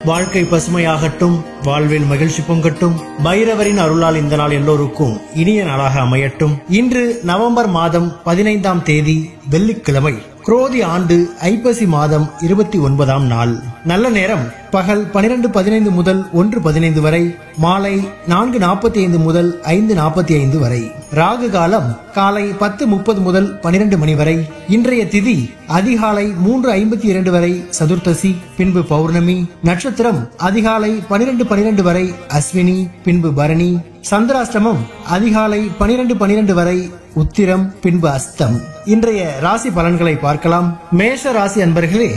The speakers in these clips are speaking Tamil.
வாழ்க்கை பசுமையாகட்டும், வாழ்வில் மகிழ்ச்சி பொங்கட்டும். பைரவரின் அருளால் இந்த நாள் எல்லோருக்கும் இனிய நாளாக அமையட்டும். இன்று நவம்பர் மாதம் 15ஆம் தேதி வெள்ளிக்கிழமை. குரோதி ஆண்டு ஐப்பசி மாதம் 29ஆம் நாள். நல்ல நேரம் பகல் 12:15 முதல் 1:15 வரை, மாலை 4:45 முதல் 5:45 வரை. ராகு காலம் காலை 10:30 முதல் 12 மணி வரை. இன்றைய திதி அதிகாலை 3:52 வரை சதுர்த்தசி, பின்பு பௌர்ணமி. நட்சத்திரம் அதிகாலை 12:12 வரை அஸ்வினி, பின்பு பரணி. சந்திராஷ்டமம் அதிகாலை 12:12 வரை உத்திரம், பின்பு அஸ்தம். இன்றைய ராசி பலன்களை பார்க்கலாம். மேஷ ராசி அன்பர்களே,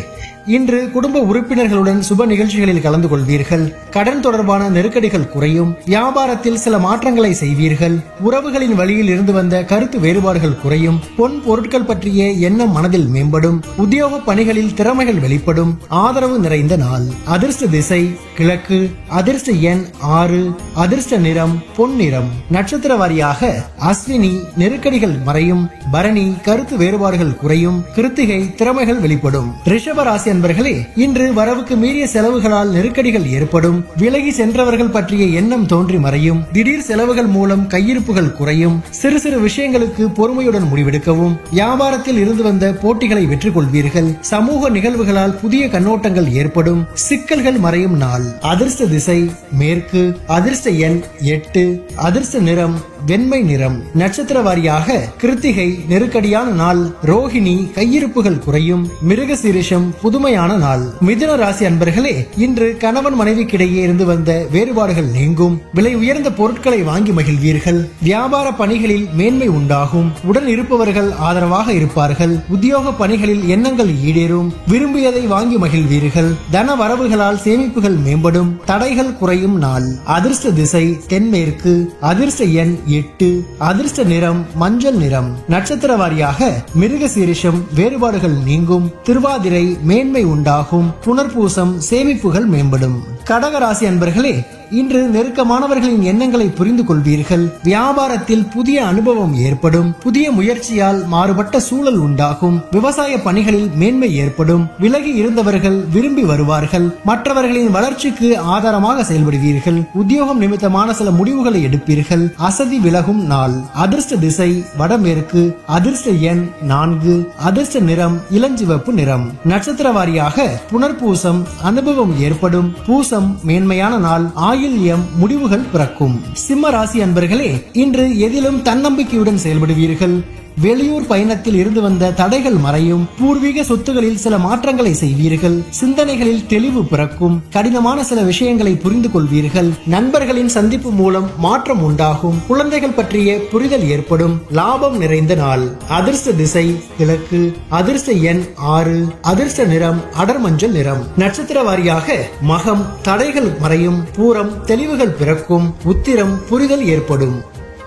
இன்று குடும்ப உறுப்பினர்களுடன் சுப நிகழ்ச்சிகளில் கலந்து கொள்வீர்கள். கடன் தொடர்பான நெருக்கடிகள் குறையும். வியாபாரத்தில் சில மாற்றங்களை செய்வீர்கள். உறவுகளின் வழியில் இருந்து வந்த கருத்து வேறுபாடுகள் குறையும். பொன் பொருட்கள் பற்றிய எண்ணம் மனதில் மேம்படும். உத்தியோக பணிகளில் திறமைகள் வெளிப்படும். ஆதரவு நிறைந்த நாள். அதிர்ஷ்ட திசை கிழக்கு. அதிர்ஷ்ட எண் 6. அதிர்ஷ்ட நிறம் பொன்னிறம். நட்சத்திர வாரியாக அஸ்வினி நெருக்கடிகள் மறையும். பரணி கருத்து வேறுபாடுகள் குறையும். கிருத்திகை திறமைகள் வெளிப்படும். ரிஷப ராசி அன்பர்களே, இன்று வரவுக்கு மீறிய செலவுகளால் நெருக்கடிகள் ஏற்படும். விலகி சென்றவர்கள் பற்றிய எண்ணம் தோன்றி மறையும். திடீர் செலவுகள் மூலம் கையிருப்புகள் குறையும். சிறு சிறு விஷயங்களுக்கு பொறுமையுடன் முடிவெடுக்கவும். வியாபாரத்தில் இருந்து வந்த போட்டிகளை வெற்றி கொள்வீர்கள். சமூக நிகழ்வுகளால் புதிய கண்ணோட்டங்கள் ஏற்படும். சிக்கல்கள் மறையும் நாள். அதிர்ஷ்ட திசை மேற்கு. அதிர்ஷ்ட எண் 8. அதிர்ஷ்ட நிறம் வெண்மை நிறம். நட்சத்திர வாரியாக கிருத்திகை நெருக்கடியான நாள். ரோஹிணி கையிருப்புகள் குறையும். மிருகசீரிஷம் புதுமையான நாள். மிதுன ராசி அன்பர்களே, இன்று கணவன் மனைவிக்கிடையே இருந்து வந்த வேறுபாடுகள் நீங்கும். விலை உயர்ந்த பொருட்களை வாங்கி மகிழ்வீர்கள். வியாபார பணிகளில் மேன்மை உண்டாகும். உடன் இருப்பவர்கள் ஆதரவாக இருப்பார்கள். உத்தியோக பணிகளில் எண்ணங்கள் ஈடேறும். விரும்பியதை வாங்கி மகிழ்வீர்கள். தன வரவுகளால் சேமிப்புகள் மேம்படும். தடைகள் குறையும் நாள். அதிர்ஷ்ட திசை தென்மேற்கு. அதிர்ஷ்ட எண் 8. அதிர்ஷ்ட நிறம் மஞ்சள் நிறம். நட்சத்திர வாரியாக மிருகசீரிஷம் வேறுபாடுகள் நீங்கும். திருவாதிரை மேன்மை உண்டாகும். புனர்பூசம் சேமிப்புகள் மேம்படும். கடகராசி அன்பர்களே, இன்று நெருக்கமானவர்களின் எண்ணங்களை புரிந்து கொள்வீர்கள். வியாபாரத்தில் புதிய அனுபவம் ஏற்படும். புதிய முயற்சியால் மாறுபட்ட சூழல் உண்டாகும். விவசாய பணிகளில் மேன்மை ஏற்படும். விலகி இருந்தவர்கள் விரும்பி வருவார்கள். மற்றவர்களின் வளர்ச்சிக்கு ஆதாரமாக செயல்படுவீர்கள். உத்தியோகம் நிமித்தமான சில முடிவுகளை எடுப்பீர்கள். அசதி விலகும் நாள். அதிர்ஷ்ட திசை வடமேற்கு. அதிர்ஷ்ட எண் 4. அதிர்ஷ்ட நிறம் இளஞ்சிவப்பு நிறம். நட்சத்திர வாரியாக புனர்பூசம் அனுபவம் ஏற்படும். பூசம் மேன்மையான நாள். ஆயில்யம் முடிவுகள் பிறக்கும். சிம்ம ராசி அன்பர்களே, இன்று எதிலும் தன்னம்பிக்கையுடன் செயல்படுவீர்கள். வெளியூர் பயணத்தில் இருந்து வந்த தடைகள் மறையும். பூர்வீக சொத்துகளில் சில மாற்றங்களை செய்வீர்கள். சிந்தனைகளில் தெளிவு பிறக்கும். கடினமான சில விஷயங்களை புரிந்து கொள்வீர்கள். நண்பர்களின் சந்திப்பு மூலம் மாற்றம் உண்டாகும். குழந்தைகள் பற்றிய புரிதல் ஏற்படும். லாபம் நிறைந்த நாள். அதிர்ஷ்ட திசை கிழக்கு. அதிர்ஷ்ட எண் 6. அதிர்ஷ்ட நிறம் அடர் மஞ்சள் நிறம். நட்சத்திர வாரியாக மகம் தடைகள் மறையும். பூரம் தெளிவுகள் பிறக்கும். உத்திரம் புரிதல் ஏற்படும்.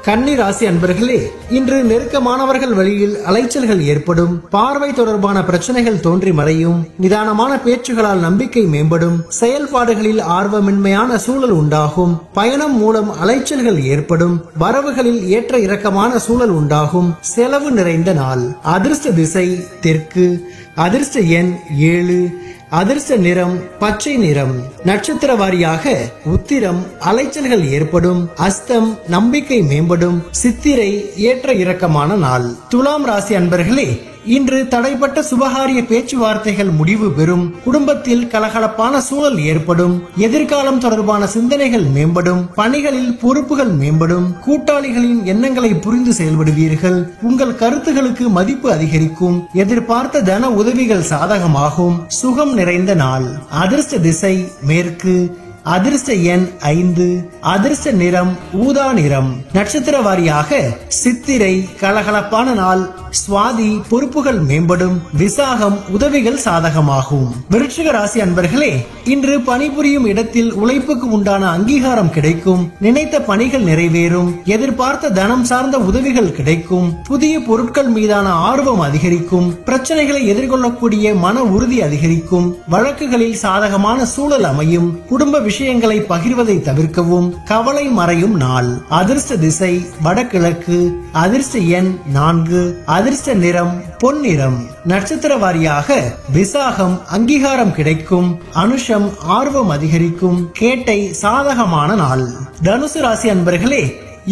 கன்னி ராசி அன்பர்களே, இன்று நெருக்கமானவர்கள் வழியில் அலைச்சல்கள் ஏற்படும். பார்வை தொடர்பான பிரச்சனைகள் தோன்றி மறையும். நிதானமான பேச்சுகளால் நம்பிக்கை மேம்படும். செயல்பாடுகளில் ஆர்வமின்மையான சூழல் உண்டாகும். பயணம் மூலம் அலைச்சல்கள் ஏற்படும். வரவுகளில் ஏற்ற இறக்கமான சூழல் உண்டாகும். செலவு நிறைந்த நாள். அதிர்ஷ்ட திசை தெற்கு. அதிர்ஷ்ட எண் 7. அதிர்ஷ்ட நிறம் பச்சை நிறம். நட்சத்திர வாரியாக உத்திரம் அலைச்சல்கள் ஏற்படும். அஸ்தம் நம்பிக்கை மேம்படும். சித்திரை ஏற்ற இறக்கமான நாள். துலாம் ராசி அன்பர்களே, இன்று தடைப்பட்ட சுபகாரிய பேச்சுவார்த்தைகள் முடிவு பெறும். குடும்பத்தில் கலகலப்பான சூழல் ஏற்படும். எதிர்காலம் தொடர்பான சிந்தனைகள் மேம்படும். பணிகளில் பொறுப்புகள் மேம்படும். கூட்டாளிகளின் எண்ணங்களை புரிந்து செயல்படுவீர்கள். உங்கள் கருத்துகளுக்கு மதிப்பு அதிகரிக்கும். எதிர்பார்த்த தன உதவிகள் சாதகமாகும். சுகம் நிறைந்த நாள். அதிர்ஷ்ட திசை மேற்கு. அதிர்ஷ்ட எண் 5. அதிர்ஷ்ட நிறம் ஊதா நிறம். நட்சத்திர வாரியாக சித்திரை கலகலப்பான நாள். சுவாதி பொறுப்புகள் மேம்படும். விசாகம் உதவிகள் சாதகமாகும். விருச்சிக ராசி அன்பர்களே, இன்று பணிபுரியும் இடத்தில் உழைப்புக்கு உண்டான அங்கீகாரம் கிடைக்கும். நினைத்த பணிகள் நிறைவேறும். எதிர்பார்த்த தனம் சார்ந்த உதவிகள் கிடைக்கும். புதிய பொருட்கள் மீதான ஆர்வம் அதிகரிக்கும். பிரச்சனைகளை எதிர்கொள்ளக்கூடிய மன உறுதி அதிகரிக்கும். வழக்குகளில் சாதகமான சூழல் அமையும். குடும்ப விஷயங்களை பகிர்வதை தவிர்க்கவும் கவலை மறையும் நாள். அதிர்ஷ்ட திசை வடகிழக்கு. அதிர்ஷ்ட எண் 4. அதிர்ஷ்ட நிறம் பொன்னிறம். நட்சத்திர வாரியாக விசாகம் அங்கீகாரம் கிடைக்கும். அனுஷம் ஆர்வம் அதிகரிக்கும். கேட்டை சாதகமான நாள். தனுசு ராசி அன்பர்களே,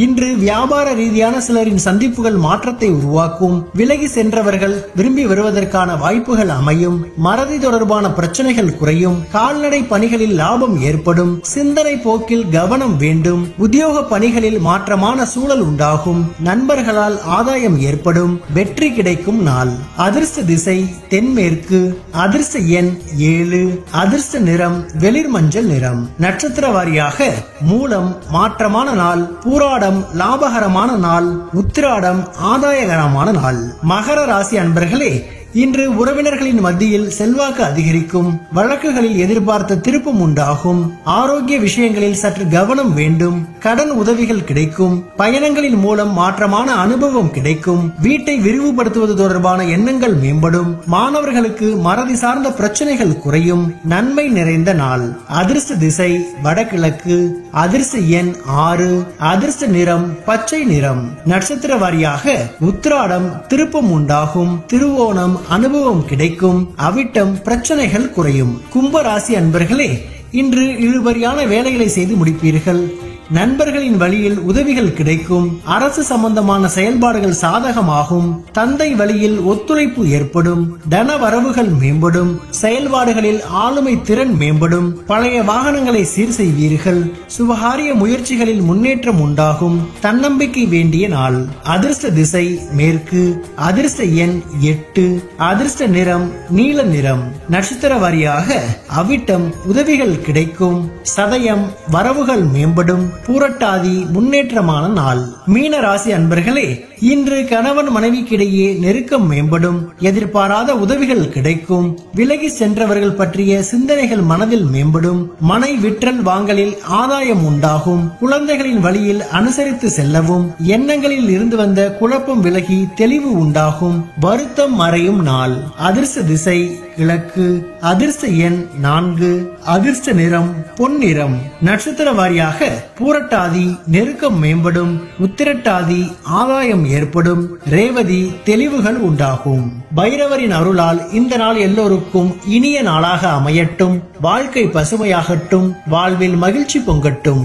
இன்று வியாபார ரீதியான சிலரின் சந்திப்புகள் மாற்றத்தை உருவாக்கும். விலகி சென்றவர்கள் விரும்பி வருவதற்கான வாய்ப்புகள் அமையும். மறதி தொடர்பான பிரச்சனைகள் குறையும். கால்நடை பணிகளில் லாபம் ஏற்படும். சிந்தனை போக்கில் கவனம் வேண்டும். உத்தியோக பணிகளில் மாற்றமான சூழல் உண்டாகும். நண்பர்களால் ஆதாயம் ஏற்படும். வெற்றி கிடைக்கும் நாள். அதிர்ஷ்ட திசை தென்மேற்கு. அதிர்ஷ்ட எண் 7. அதிர்ஷ்ட நிறம் வெளிர் மஞ்சள் நிறம். நட்சத்திர வாரியாக மூலம் மாற்றமான நாள். பூராடம் லாபகரமான நாள். உத்திராடம் ஆதாயகரமான நாள். மகர ராசி அன்பர்களே, இன்று உறவினர்களின் மத்தியில் செல்வாக்கு அதிகரிக்கும். வழக்குகளில் எதிர்பார்த்த திருப்பம் உண்டாகும். ஆரோக்கிய விஷயங்களில் சற்று கவனம் வேண்டும். கடன் உதவிகள் கிடைக்கும். பயணங்களின் மூலம் மாற்றமான அனுபவம் கிடைக்கும். வீட்டை விரிவுபடுத்துவது தொடர்பான எண்ணங்கள் மேம்படும். மாணவர்களுக்கு மறதி சார்ந்த பிரச்சனைகள் குறையும். நன்மை நிறைந்த நாள். அதிர்ஷ்ட திசை வடகிழக்கு. அதிர்ஷ்ட எண் 6. அதிர்ஷ்ட நிறம் பச்சை நிறம். நட்சத்திர வாரியாக உத்திராடம் திருப்பம் உண்டாகும். திருவோணம் அனுபவம் கிடைக்கும். அவிட்டம் பிரச்சனைகள் குறையும். கும்ப ராசி அன்பர்களே, இன்று இழுபறியான வேலைகளை செய்து முடிப்பீர்கள். நண்பர்களின் வழியில் உதவிகள் கிடைக்கும். அரசு சம்பந்தமான செயல்பாடுகள் சாதகமாகும். தந்தை வழியில் ஒத்துழைப்பு ஏற்படும். தன வரவுகள் மேம்படும். செயல்பாடுகளில் ஆளுமை திறன் மேம்படும். பழைய வாகனங்களை சீர் செய்வீர்கள். சுபகாரிய முயற்சிகளில் முன்னேற்றம் உண்டாகும். தன்னம்பிக்கை வேண்டிய நாள். அதிர்ஷ்ட திசை மேற்கு. அதிர்ஷ்ட எண் 8. அதிர்ஷ்ட நிறம் நீல நிறம். நட்சத்திர வாரியாக அவிட்டம் உதவிகள் கிடைக்கும். சதயம் வரவுகள் மேம்படும். பூரட்டாதி முன்னேற்றமான நாள். மீன ராசி அன்பர்களே, இன்று கணவன் மனைவிக்கிடையே நெருக்கம் மேம்படும். எதிர்பாராத உதவிகள் கிடைக்கும். விலகி சென்றவர்கள் பற்றிய சிந்தனைகள் மனதில் மேம்படும். மனை விற்றல் வாங்கலில் ஆதாயம் உண்டாகும். குழந்தைகளின் வழியில் அனுசரித்து செல்லவும். எண்ணங்களில் இருந்து வந்த குழப்பம் விலகி தெளிவு உண்டாகும். வருத்தம் மறையும் நாள். அதிர்ஷ்ட திசை கிழக்கு. அதிர்ஷ்ட எண் 4. அதிர்ஷ்ட நிறம் பொன்னிறம். நட்சத்திர வாரியாக பூரட்டாதி நெருக்கம் மேம்படும். உத்திரட்டாதி ஆதாயம் ஏற்படும். ரேவதி தெளிவுகள் உண்டாகும். பைரவரின் அருளால் இந்த நாள் எல்லோருக்கும் இனிய நாளாக அமையட்டும். வாழ்க்கை பசுமையாகட்டும். வாழ்வில் மகிழ்ச்சி பொங்கட்டும்.